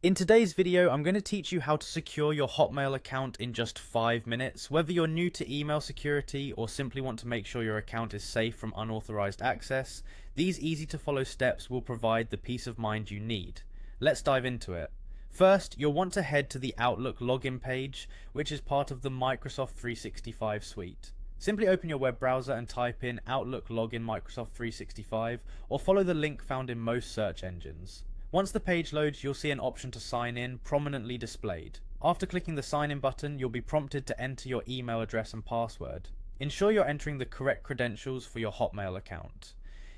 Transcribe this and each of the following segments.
In today's video, I'm going to teach you how to secure your Hotmail account in just 5 minutes. Whether you're new to email security or simply want to make sure your account is safe from unauthorized access, these easy to follow steps will provide the peace of mind you need. Let's dive into it. First, you'll want to head to the Outlook login page, which is part of the Microsoft 365 suite. Simply open your web browser and type in Outlook login Microsoft 365 or follow the link found in most search engines. Once the page loads, you'll see an option to sign in prominently displayed. After clicking the sign in button, you'll be prompted to enter your email address and password. Ensure you're entering the correct credentials for your Hotmail account.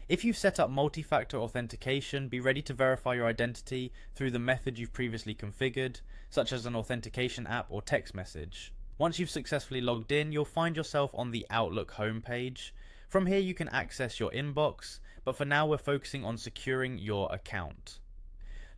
If you've set up multi-factor authentication, be ready to verify your identity through the method you've previously configured, such as an authentication app or text message. Once you've successfully logged in, you'll find yourself on the Outlook homepage. From here you can access your inbox, but for now we're focusing on securing your account.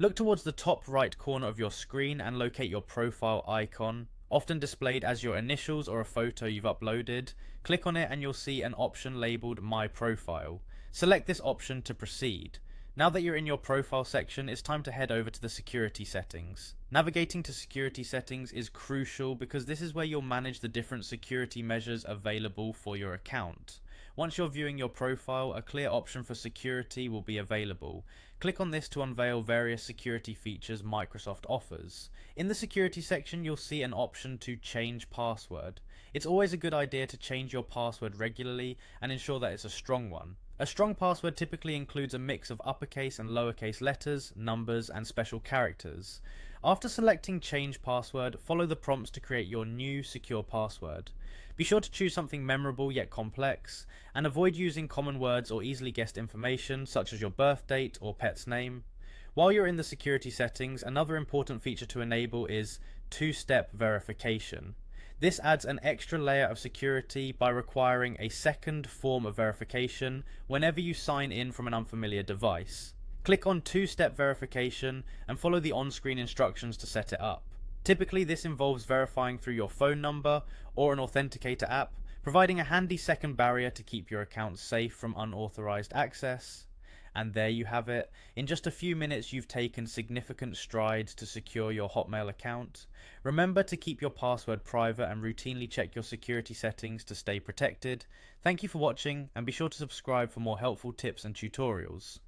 Look towards the top right corner of your screen and locate your profile icon, often displayed as your initials or a photo you've uploaded. Click on it and you'll see an option labeled My Profile. Select this option to proceed. Now that you're in your profile section, it's time to head over to the security settings. Navigating to security settings is crucial because this is where you'll manage the different security measures available for your account. Once you're viewing your profile, a clear option for security will be available. Click on this to unveil various security features Microsoft offers. In the security section, you'll see an option to change password. It's always a good idea to change your password regularly and ensure that it's a strong one. A strong password typically includes a mix of uppercase and lowercase letters, numbers, and special characters. After selecting Change Password, follow the prompts to create your new secure password. Be sure to choose something memorable yet complex, and avoid using common words or easily guessed information such as your birth date or pet's name. While you're in the security settings, another important feature to enable is two-step verification. This adds an extra layer of security by requiring a second form of verification whenever you sign in from an unfamiliar device. Click on two-step verification and follow the on-screen instructions to set it up. Typically this involves verifying through your phone number or an authenticator app, providing a handy second barrier to keep your account safe from unauthorized access. And there you have it. In just a few minutes you've taken significant strides to secure your Hotmail account. Remember to keep your password private and routinely check your security settings to stay protected. Thank you for watching and be sure to subscribe for more helpful tips and tutorials.